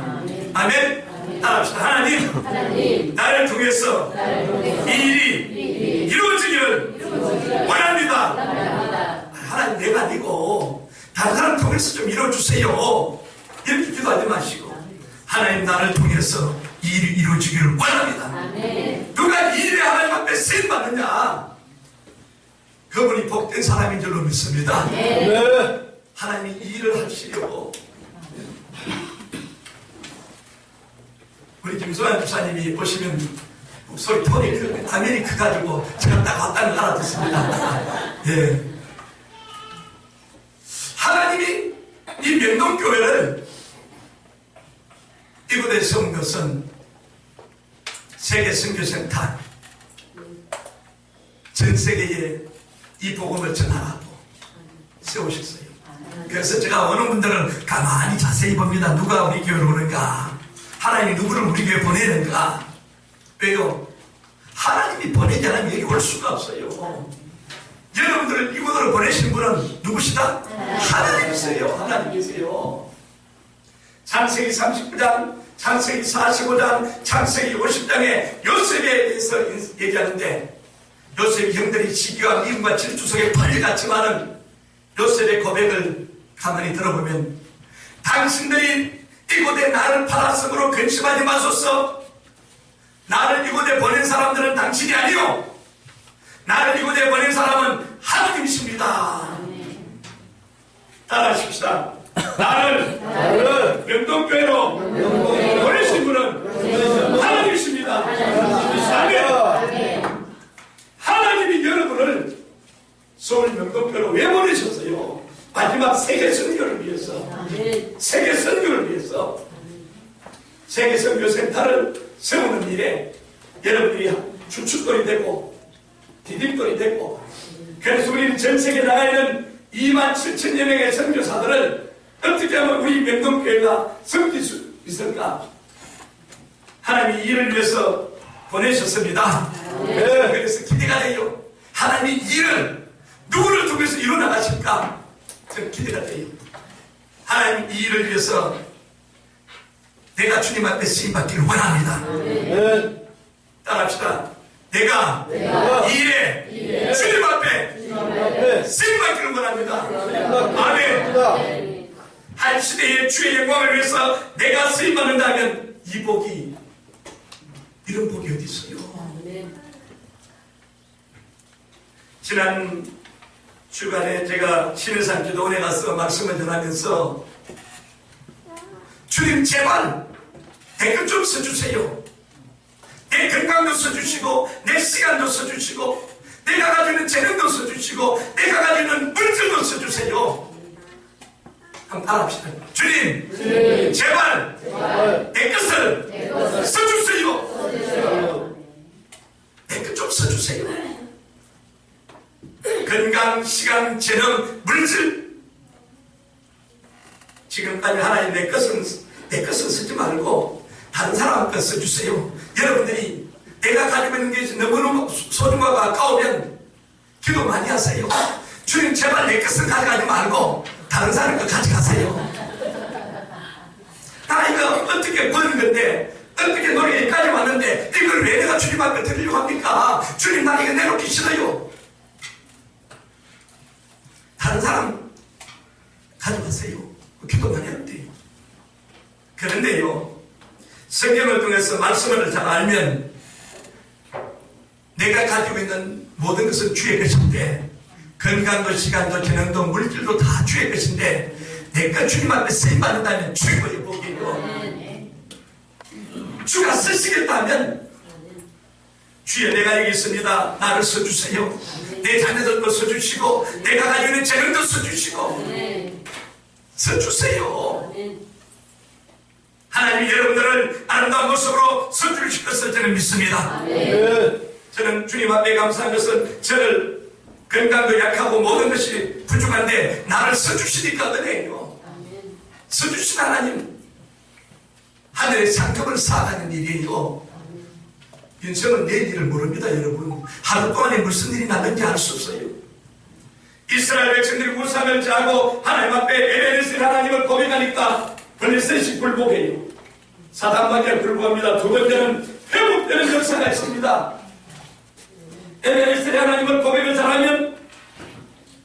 아멘. 따라합시다. 하나님 나를 통해서 이 일이 이루어지기를 원합니다. 하나님 내가 아니고 다른 사람 통해서 좀 이루어주세요. 이렇게 기도하지 마시고 하나님 나를 통해서 이 일이 이루어지기를 원합니다. 누가 이 일에 하나님 앞에 쓰임 받느냐 그분이 복된 사람인 줄로 믿습니다. 하나님이 이 일을 하시려고 우리 김소환 집사님이 보시면 목소리 톤이 아멘이 커가지고 제가 딱 왔다는 걸 알아듣습니다. 예. 하나님이 이 명동교회를 이곳에 세운 것은 세계 선교센터 전 세계에 이 복음을 전하라고 세우셨어요. 그래서 제가 어느 분들은 가만히 자세히 봅니다. 누가 우리 교회로 오는가? 하나님이 누구를 우리 교회에 보내는가? 왜요? 하나님이 보내지 않으면 여기 올 수가 없어요. 여러분들을 이곳으로 보내신 분은 누구시다? 하나님이세요. 하나님이세요. 창세기 39장, 창세기 45장, 창세기 50장에 요셉에 대해서 얘기하는데, 요셉 형들이 시기와 미움과 질투 속에 팔려갔지만은 요셉의 고백을 가만히 들어보면, 당신들이 이곳에 나를 팔았으므로 근심하지 마소서. 나를 이곳에 보낸 사람들은 당신이 아니요, 나를 이곳에 보낸 사람은 하나님이십니다. 따라하십시다. 나를 명동교회로 보내신 분은 하나님이십니다. 아멘. 하나님이 여러분을 서울 명동교회로 왜 보내셨어요? 마지막 세계 선교를 위해서. 세계 선교를 위해서. 세계 선교센터를 세우는 일에 여러분들이 주축돌이 되고 디딤돌이 되고, 그래서 우리는 전 세계에 나가 있는 27,000여 명의 선교사들을 어떻게 하면 우리 명동교회가 섬길 수 있을까? 하나님이 이를 위해서 보내셨습니다. 그래서 기대가 돼요. 하나님이 일을 누구를 통해서 이루어나가실까? 저는 기대가 돼요. 하나님 이 일을 위해서 내가 주님 앞에 쓰임받기를 원합니다. 따라합시다. 내가 이 일에 주님 앞에 쓰임받기를 원합니다. 아멘. 한 시대의 주의 영광을 위해서 내가 쓰임받는다면 이 복이, 이런 복이 어디 있어요? 지난 주간에 제가 신해산 기도원에 가서 말씀을 전하면서, 주님 제발 댓글 좀 써주세요. 내 건강도 써주시고, 내 시간도 써주시고, 내가 가지고 있는 재능도 써주시고, 내가 가지고 있는 물질도 써주세요. 한번 따라합시다. 주님, 제발 내 것을 써주세요. 내 것 좀 써주세요. 건강, 시간, 재능, 물질, 지금까지 하나님 내 것은 쓰지 말고 다른 사람 것 써주세요. 여러분들이 내가 가지고 있는 게 너무너무 소중하고 아까우면 기도 많이 하세요. 주님 제발 내 것을 가져가지 말고 다른 사람 것 가져가세요. 나 이거 어떻게 버는 건데, 어떻게 노래까지 왔는데 이걸 왜 내가 주님 앞에 드리려고 합니까? 주님 나 이거 내놓기 싫어요. 다른 사람 가져가세요. 기도 많이 할때요. 그런데요, 성경을 통해서 말씀을 잘 알면 내가 가지고 있는 모든 것은 주의 것인데, 건강도 시간도 재능도 물질도 다 주의 것인데, 내가 주님 앞에 쓰임받는다면 최고의 복이에요. 주가 쓰시겠다면, 주여 내가 여기 있습니다. 나를 써주세요. 내 자녀들도 써주시고, 내가 가지고 있는 재능도 써주시고, 써주세요. 하나님이 여러분들을 아름다운 모습으로 써주실 것을 저는 믿습니다. 저는 주님 앞에 감사한 것은, 저를 건강도 약하고 모든 것이 부족한데 나를 써주시니까 은혜예요. 써주신 하나님, 하늘의 상급을 쌓아가는 일이에요. 인생은 내일 일을 모릅니다. 여러분, 하루 동안에 무슨 일이 나는지 알 수 없어요. 이스라엘 백성들이 우상을 자고 하나님 앞에 에베네셀 하나님을 고백하니까 블레셋이 굴복해요. 사단밖에 굴복합니다. 두 번째는 회복되는 역사가 있습니다. 에베네셀 하나님을 고백을 잘하면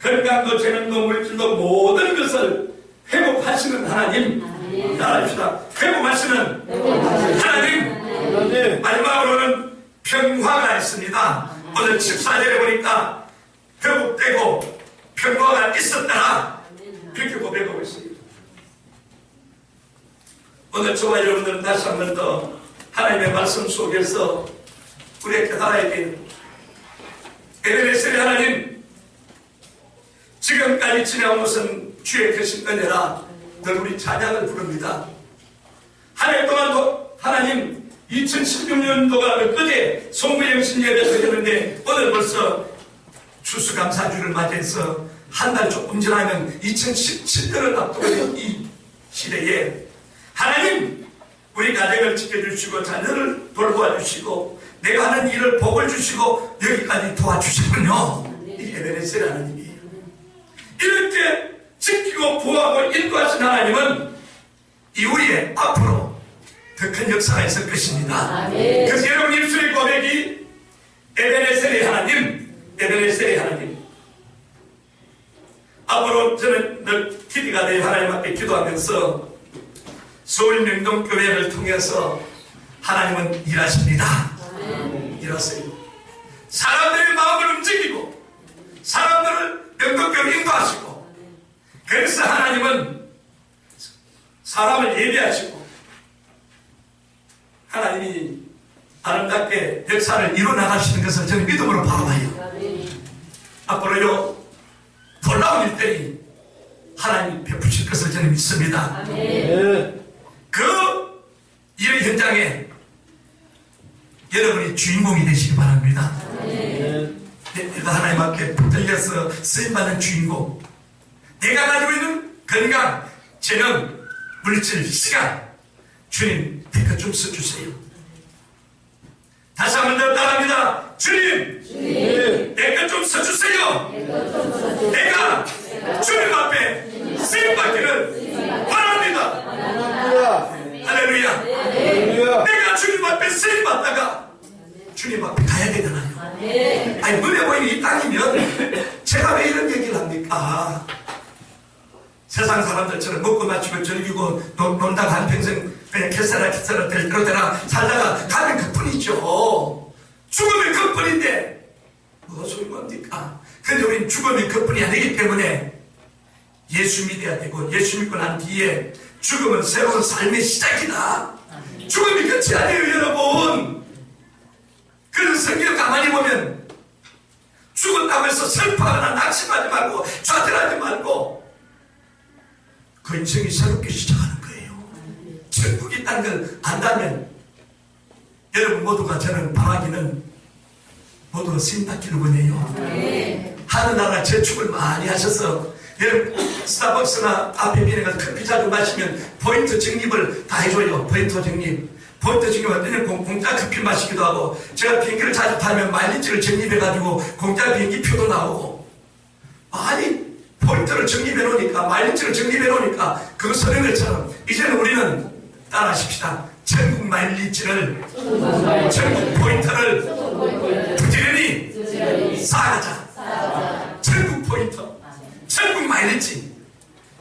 건강도 재능도 물질도 모든 것을 회복하시는 하나님, 따라합시다. 회복하시는 하나님. 마지막으로는 평화가 있습니다. 오늘 14절에 보니까 회복되고 평화가 있었더라, 이렇게 고백하고 있습니다. 오늘 저와 여러분들은 다시 한 번 더 하나님의 말씀 속에서 우리가 깨달아야 돼요. 에베네셀 하나님, 지금까지 지내온 것은 주의 크신 은혜라 늘 우리 찬양을 부릅니다. 한 해 동안도 하나님 2016년도가 끝에 송구영신 예배 드렸는데 오늘 벌써 추수감사주를 맞이해서 한 달 조금 지나면 2017년을 앞두고 있는 이 시대에 하나님, 우리 가정을 지켜주시고 자녀를 돌보아 주시고 내가 하는 일을 복을 주시고 여기까지 도와주시군요. 이게 에베네셀 하나님이에요. 이렇게 지키고 보호하고 인도하신 하나님은 이후에 앞으로 더 큰 역사가 있을 것입니다. 그래서 여러분 입술의 고백이 에베네셀의 하나님, 에베네셀의 하나님. 앞으로 저는 늘 기대가 되어 하나님 앞에 기도하면서 서울 명동교회를 통해서 하나님은 일하십니다. 일하세요. 사람들의 마음을 움직이고 사람들을 명동교회로 인도하시고 그래서 하나님은 사람을 예비하시고 하나님이 아름답게 역사를 이루어나가시는 것을 저는 믿음으로 바라봐요. 앞으로요 놀라운 일들이 하나님 베푸실 것을 저는 믿습니다. 그 일의 현장에 여러분이 주인공이 되시기 바랍니다. 내가 하나님 앞에 붙들려서 쓰임받는 주인공, 내가 가지고 있는 건강, 재능, 물질, 시간, 주님 내가 좀 써주세요. 다시 한 번 더 따라합니다. 주님, 내가 좀 써주세요. 내가 주님 앞에 쓰임받기를 원합니다. 할렐루야. 내가 주님 앞에 쓰임받다가 주님 앞에 가야 되잖아요. 아니 눈에 보이는 이 땅이면 제가 왜 이런 얘기를 합니까? 세상 사람들처럼 먹고 마치고 즐기고 논다가 한평생 그냥 캐서라 될 대로 살다가 가면 그뿐이죠. 죽으면 그뿐인데 뭐가 소용합니까? 그런데 우리는 죽음이 그뿐이 아니기 때문에 예수 믿어야 되고 예수 믿고 난 뒤에 죽음은 새로운 삶의 시작이다. 죽음이 끝이 아니에요 여러분. 그래서 성경을 가만히 보면 죽었다고 해서 슬퍼하거나 낙심하지 말고 좌절하지 말고 그 인생이 새롭게 시작하는 거예요. 천국이 있다는 걸 안다면 여러분 모두가 저는 바라기는 모두가 쓰임받기를 원해요. 하늘나라 저축을 많이 하셔서 여러분 스타벅스나 앞에 비행에 가서 커피 자주 마시면 포인트 적립을 다 해줘요. 포인트 적립. 포인트 적립 어떤 공짜 커피 마시기도 하고 제가 비행기를 자주 타면 마일리지를 적립해가지고 공짜 비행기 표도 나오고 아니 포인트를 적립해 놓으니까 마일리지를 적립해 놓으니까 그거 쓰는 것처럼 이제는 우리는 따라하십시다. 전국 마일리지를 전국 포인트를 부지런히 쌓아가자. 전국 포인트 전국 마일리지.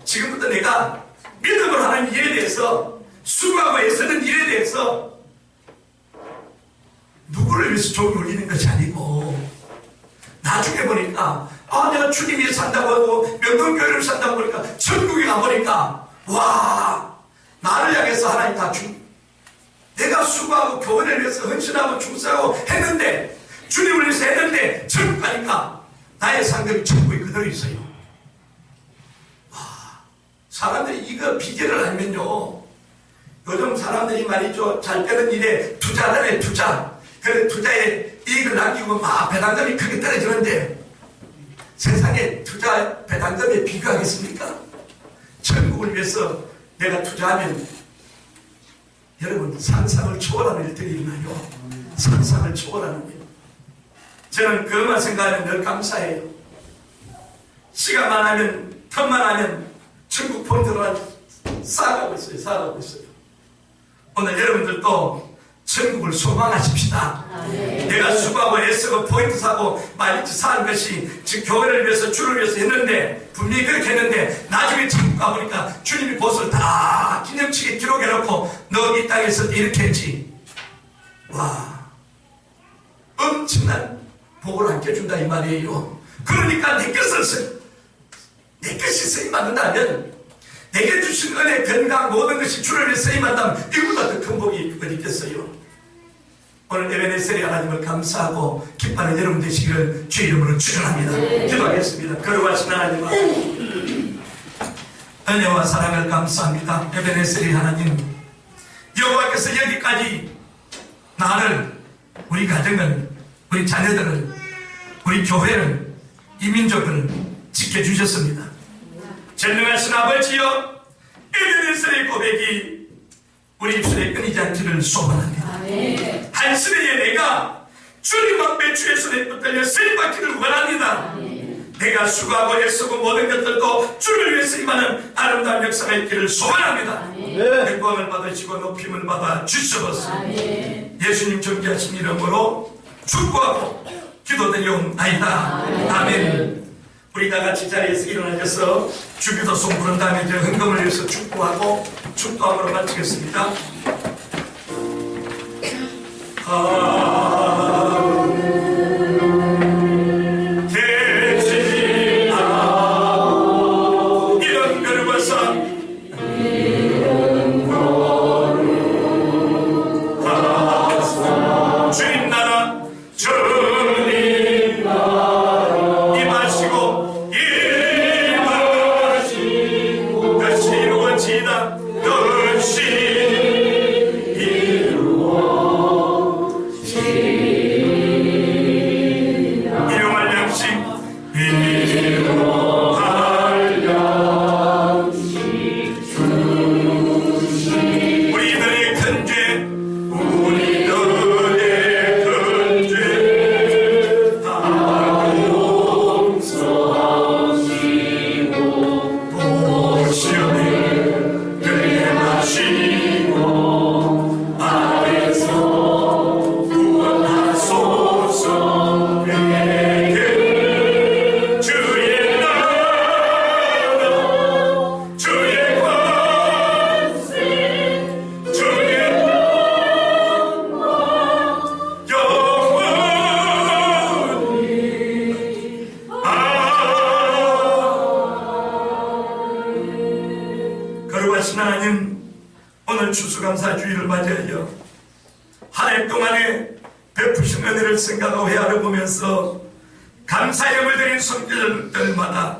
지금부터 내가 믿음으로 하는 일에 대해서 수고하고 애쓰는 일에 대해서 누구를 위해서 종이 울리는 것이 아니고 나중에 보니까 내가 주님 위해 산다고 하고 명동교회를 산다고 보니까 천국에 가보니까 와 나를 향해서 하나님 다 내가 수고하고 교회를 위해서 헌신하고 충성하고 했는데 주님을 위해서 했는데 천국 가니까 나의 상급이 천국에 그대로 있어요. 와 사람들이 이거 비결을 알면요 요즘 사람들이 말이죠 잘 되는 일에 투자잖아요. 투자. 그래 투자에 이익을 남기고 막 배당금이 크게 떨어지는데 세상에 투자 배당금에 비교하겠습니까? 천국을 위해서 내가 투자하면 여러분 상상을 초월하는 일들이 일어나요. 상상을 초월하는 일. 저는 그것만 생각하면 늘 감사해요. 시간만 하면 틈만 하면 천국 포인트로 쌓아가고 있어요. 쌓아가고 있어요. 오늘 여러분들도 천국을 소망하십시다. 내가 수고하고 애쓰고 포인트 사고 마일리지 사는 것이 즉 교회를 위해서 주를 위해서 했는데 분명히 그렇게 했는데 나중에 천국 가보니까 주님이 그것을 다 기념치게 기록해놓고 너 이 땅에 있을 때 이렇게 했지. 와 엄청난 복을 안겨준다 이 말이에요. 그러니까 내 것이 쓰임받는다면 내게 주신 은혜 건강 모든 것이 주를 위해 쓰임한다면 이보다 더 큰 복이 어디 있겠어요. 오늘 에베네셀의 하나님을 감사하고 기뻐하는 여러분 되시기를 주의 이름으로 축원합니다. 기도하겠습니다. 거룩하신 하나님 은혜와 사랑을 감사합니다. 에베네셀의 하나님 여호와께서 여기까지 나를 우리 가정을 우리 자녀들을 우리 교회를 이 민족을 지켜주셨습니다. 전능하신 아버지여 에베네셀의 고백이 우리 입술에 끊이지 않기를 소원합니다. 한시대에 내가 주님 앞에 주의 손에 붙들려 쓰임받기를 원합니다. 내가 수고하고 애쓰고 모든 것들도 주를 위해서 임하는 아름다운 역사가 있기를 소원합니다. 영광을 받으시고 높임을 받아 주시옵소서. 예수님 존귀하신 이름으로 축복하고 기도드리옵나이다. 아멘. 우리 다 같이 자리에서 일어나셔서 주기도송 부른 다음에 이제 헌금을 위해서 축복하고 축도함으로 마치겠습니다. 이런 걸어서 주님 나라 주님 임하시고 뜻이 이루어지다. 뜻이 일용할 양식 우리들의 큰 죄 다 용서하시고 보시오니 그의 마시고 아래서 구원하소서. 그에게 주의 나라 주의 권세 주의 거룩하신 하나님, 오늘 추수감사주의를 맞이하여 한 해 동안에 베푸신 은혜를 생각하고 헤아려 보면서 감사의 예물 드린 손길들마다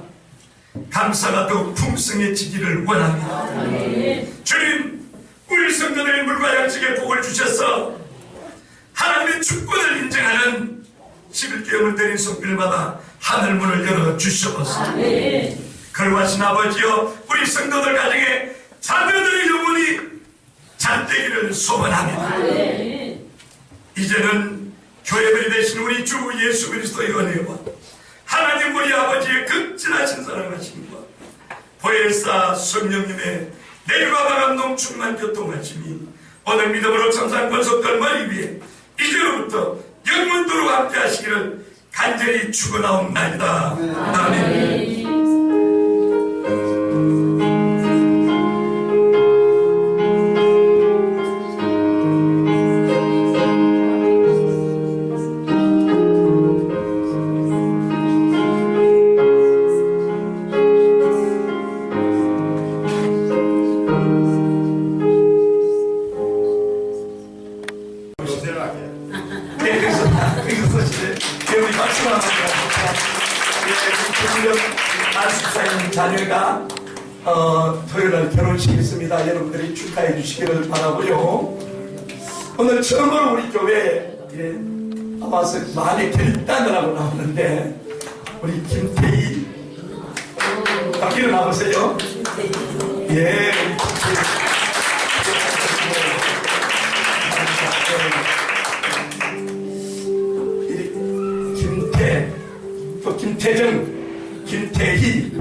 감사가 더욱 풍성해지기를 원합니다. 주님, 우리 성도들의 물과 양식의 복을 주셔서 하나님의 주권을 인정하는 11개 예물 드린 손길마다 하늘문을 열어 주시옵소서. 거룩하신 아버지여, 우리 성도들 가정에 자녀들의 영혼이 잘되기를 소원합니다. 이제는 교회들이 되신 우리 주 예수 그리스도의 은혜와 하나님 우리 아버지의 극진하신 사랑하심과 보혜사 성령님의 내일과 감동 충만 교통하심이 오늘 믿음으로 참사한 권속들 머리 위에 이제로부터 영원토록 함께 하시기를 간절히 축원하옵나이다. 아멘. 자녀가 토요일날 결혼식이 있습니다. 여러분들이 축하해 주시기를 바라고요. 오늘 처음으로 우리 교회에 와서 많이 결단을 나오는데 우리 김태희 밖으로 나오세요. 예, 김태, 또 김태정, 김태희,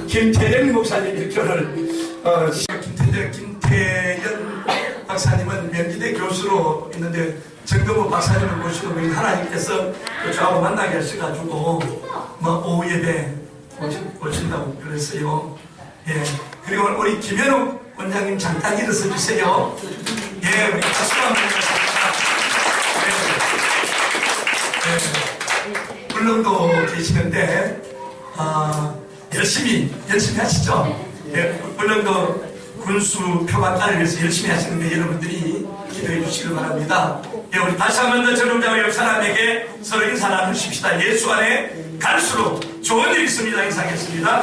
김태정 목사님 일교를 김태정, 김태연 박사님은 명지대 교수로 있는데 정동호 박사님을 모시고 하나님께서 저하고 만나게 하셔가지고 오후 예배 오신다고 그랬어요. 예, 그리고 우리 김현욱 원장님 잠깐 일어서 주세요. 예, 우리 박수 한번 드리겠습니다. 울릉도 계시는데 열심히 하시죠. 예, 울릉도 군수 표방 따르기 위해서 열심히 하시는데 여러분들이 기도해 주시길 바랍니다. 예, 우리 다시 한 번 더 전웅자와 옆 사람에게 서로 인사 나누십시다. 예수 안에 갈수록 좋은 일이 있습니다. 인사하겠습니다.